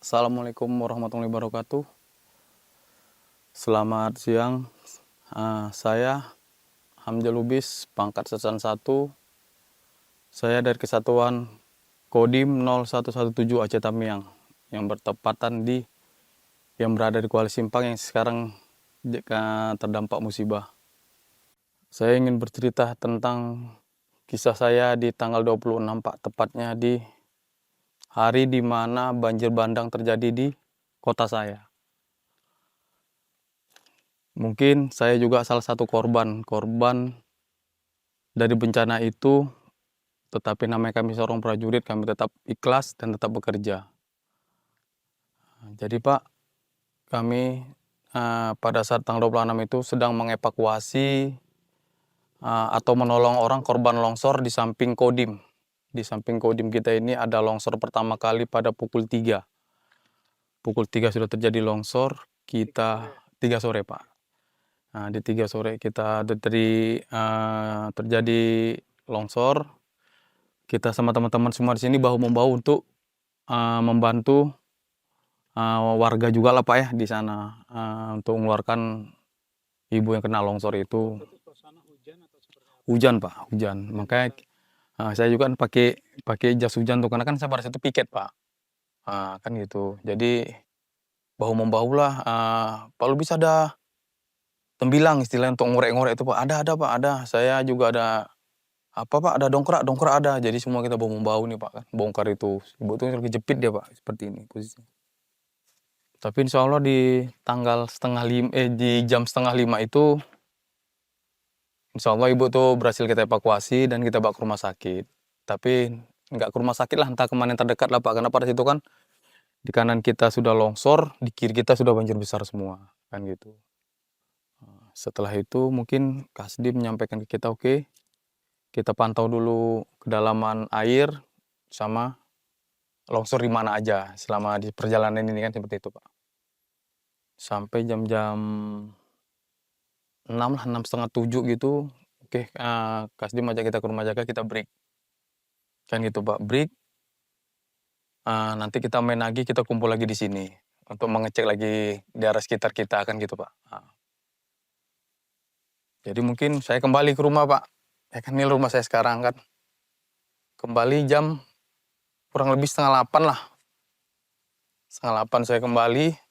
Assalamualaikum warahmatullahi wabarakatuh. Selamat siang. Saya Hamzah Lubis, pangkat Sersan 1. Saya dari Kesatuan Kodim 0117 Aceh Tamiang yang bertepatan yang berada di Kuala Simpang yang sekarang terdampak musibah. Saya ingin bercerita tentang kisah saya di tanggal 26 Pak, tepatnya di hari di mana banjir bandang terjadi di kota saya. Mungkin saya juga salah satu korban dari bencana itu, tetapi namanya kami seorang prajurit, kami tetap ikhlas dan tetap bekerja. Jadi Pak, kami pada saat tanggal 26 itu sedang mengevakuasi atau menolong orang korban longsor di samping Kodim. Di samping Kodim kita ini ada longsor pertama kali pada pukul 3. Pukul 3 sudah terjadi longsor, kita 3 sore Pak. Di 3 sore kita terjadi longsor. Kita sama teman-teman semua di sini bahu-membahu untuk membantu warga juga lah Pak ya di sana untuk mengeluarkan ibu yang kena longsor itu. Hujan Pak, hujan. Makanya saya juga kan pakai jas hujan tuh karena kan saya pada situ piket Pak. Kan gitu. Jadi bahu-membahu lah. Pak Lubis ada tembilang istilahnya untuk ngorek-ngorek itu Pak. Ada Pak, ada. Saya juga ada Pak, ada dongkrak ada. Jadi semua kita bahu-membahu nih Pak kan. Bongkar itu. Ibu tuh kejepit dia Pak, seperti ini posisinya. Tapi insya Allah di jam setengah 5 itu insya Allah ibu tuh berhasil kita evakuasi dan kita bawa ke rumah sakit. Tapi nggak ke rumah sakit lah, entah kemana yang terdekat lah Pak. Karena pada situ kan di kanan kita sudah longsor, di kiri kita sudah banjir besar semua. Kan gitu. Setelah itu mungkin Kasdim menyampaikan ke kita, oke, kita pantau dulu kedalaman air sama longsor di mana aja selama di perjalanan ini kan seperti itu Pak. Sampai jam-jam 6 lah, 6:30 gitu. Oke, Kasdim ajak kita ke rumah jaga, kita break. Kan gitu Pak, break. Nanti kita main lagi, kita kumpul lagi di sini untuk mengecek lagi daerah sekitar kita kan gitu Pak. Jadi mungkin saya kembali ke rumah Pak. Ya kan ini rumah saya sekarang kan. Kembali jam kurang lebih 7:30 lah. 7:30 saya kembali.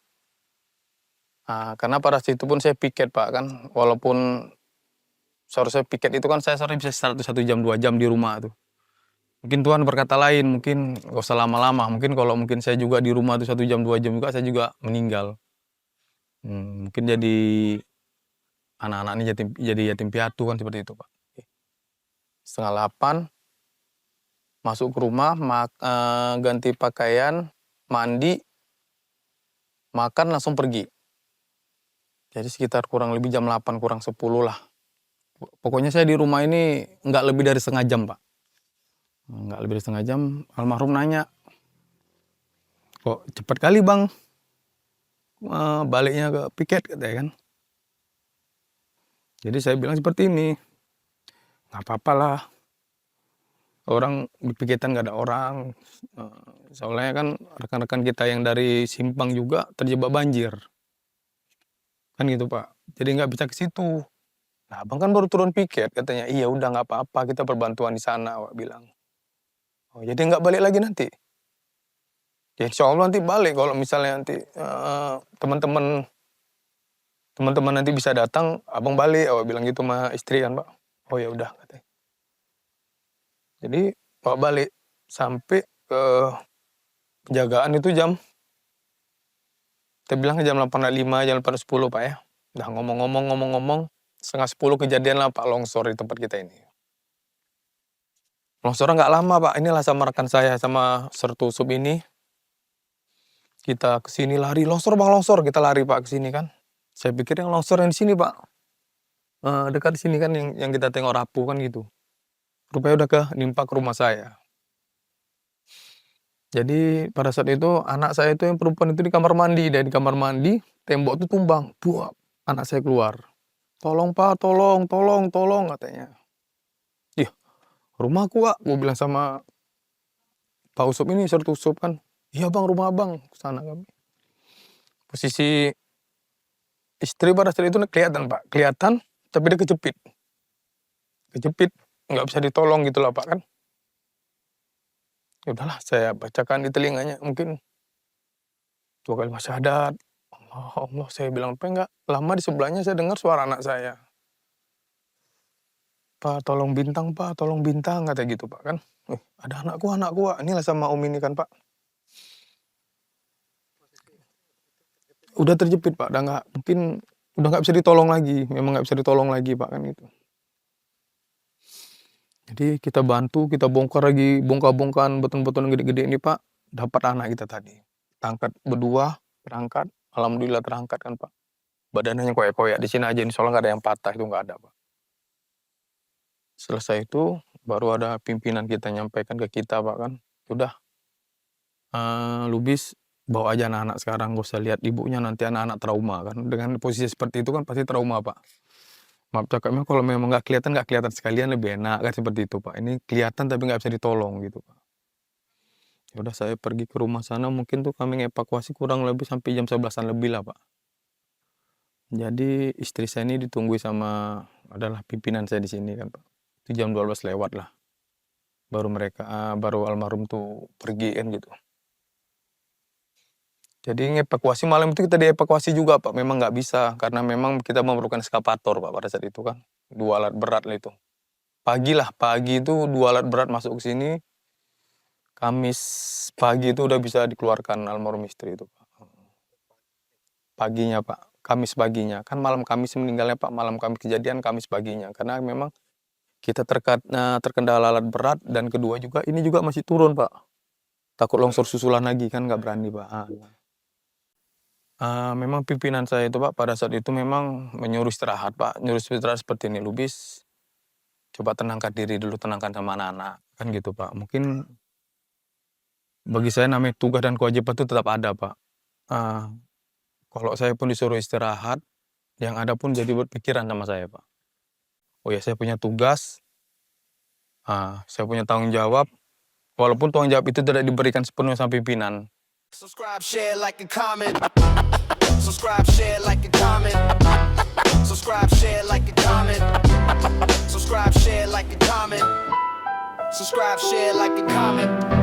Karena pada situ pun saya piket Pak kan. Walaupun seharusnya piket itu kan saya sore bisa 1 jam 2 jam di rumah tuh. Mungkin Tuhan berkata lain, mungkin gak usah lama-lama. Mungkin kalau mungkin saya juga di rumah tuh 1 jam 2 jam juga saya juga meninggal. Mungkin jadi anak-anak ini jadi yatim piatu kan seperti itu Pak. 7:30 masuk ke rumah, ganti pakaian, mandi, makan langsung pergi. Jadi sekitar kurang lebih jam 8 kurang 10 lah. Pokoknya saya di rumah ini nggak lebih dari setengah jam Pak. Nggak lebih dari setengah jam, almarhum nanya, kok cepat kali Bang baliknya ke piket katanya kan. Jadi saya bilang seperti ini, nggak apa-apa lah. Orang di piketan nggak ada orang. Soalnya kan rekan-rekan kita yang dari Simpang juga terjebak banjir. Kan gitu Pak. Jadi nggak bisa ke situ. Nah, Abang kan baru turun piket katanya. Iya udah nggak apa-apa, kita perbantuan di sana, Wak bilang. Oh, jadi nggak balik lagi nanti? Ya insya Allah nanti balik kalau misalnya nanti teman-teman nanti bisa datang, Abang balik, Wak bilang gitu sama istri kan Pak. Oh ya udah katanya. Jadi Wak balik sampai ke penjagaan itu kita bilang jam 8:05, jam 8:10 Pak ya. Udah ngomong-ngomong, 9:30 kejadian lah Pak longsor di tempat kita ini. Longsornya nggak lama Pak, inilah sama rekan saya, sama Sertusup ini. Kita kesini lari, longsor Bang, longsor. Kita lari Pak kesini kan. Saya pikir yang longsor yang di sini Pak. Dekat sini kan yang kita tengok rapuh kan gitu. Rupanya udah nimpa ke rumah saya. Jadi pada saat itu anak saya itu yang perempuan itu di kamar mandi. Dan di kamar mandi tembok itu tumbang. Buah, anak saya keluar. Tolong Pak, tolong katanya. Ih, rumahku Pak, gue bilang sama Pak Usup ini, Sertusup kan. "Iya Bang, rumah Abang." Ke sana kami. Posisi istri pada saat itu kelihatan Pak, kelihatan tapi dia kejepit. Kejepit, nggak bisa ditolong gitu lah Pak kan. Ya udahlah saya bacakan di telinganya mungkin 2 kalimat syahadat. Allah Allah, saya bilang, nggak lama di sebelahnya saya dengar suara anak saya. "Pak, tolong Bintang Pak, tolong Bintang," kata gitu Pak kan. Ada anakku, Wak. Inilah sama om ini kan Pak. Udah terjepit Pak, udah nggak bisa ditolong lagi, memang nggak bisa ditolong lagi Pak kan gitu. Jadi kita bantu, kita bongkar lagi, bongkar-bongkaran beton-beton gede-gede ini Pak, dapat anak kita tadi. Kita angkat berdua, berangkat, alhamdulillah terangkat kan Pak. Badannya koyak-koyak, di sini aja, soalnya nggak ada yang patah, itu nggak ada Pak. Selesai itu, baru ada pimpinan kita nyampaikan ke kita Pak kan, "Udah, Lubis bawa aja anak-anak sekarang, gak usah lihat ibunya, nanti anak-anak trauma," kan. Dengan posisi seperti itu kan pasti trauma Pak. Maaf cakapnya kalau memang nggak kelihatan sekalian lebih enak kan seperti itu Pak. Ini kelihatan tapi nggak bisa ditolong gitu Pak. Ya udah saya pergi ke rumah sana, mungkin tuh kami ngevakuasi kurang lebih sampai jam 11-an lebih lah Pak. Jadi istri saya ini ditunggu sama adalah pimpinan saya di sini kan Pak. Itu jam 12 lewat lah. Baru almarhum tuh pergi kan gitu. Jadi ngevakuasi malam itu kita dievakuasi juga Pak, memang nggak bisa karena memang kita memerlukan eskavator Pak pada saat itu kan. 2 alat berat lah itu. Pagi itu 2 alat berat masuk ke sini. Kamis pagi itu udah bisa dikeluarkan almarhum istri itu Pak. Paginya Pak, Kamis paginya. Kan malam Kamis meninggalnya Pak, malam Kamis kejadian Kamis paginya. Karena memang kita terkendala alat berat dan kedua juga ini juga masih turun Pak. Takut longsor susulan lagi kan nggak berani Pak. Memang pimpinan saya itu Pak pada saat itu memang menyuruh istirahat Pak, nyuruh istirahat seperti ini, "Lubis, coba tenangkan diri dulu, tenangkan sama anak-anak," kan gitu Pak. Mungkin bagi saya namanya tugas dan kewajiban itu tetap ada Pak. Kalau saya pun disuruh istirahat, yang ada pun jadi berpikiran sama saya Pak. Oh ya saya punya tugas, saya punya tanggung jawab, walaupun tanggung jawab itu tidak diberikan sepenuhnya sama pimpinan. Subscribe, share, like, and comment. Subscribe, share, like, and comment. Subscribe, share, like, and comment. Subscribe, share, like, and comment. Subscribe, share, like, and comment.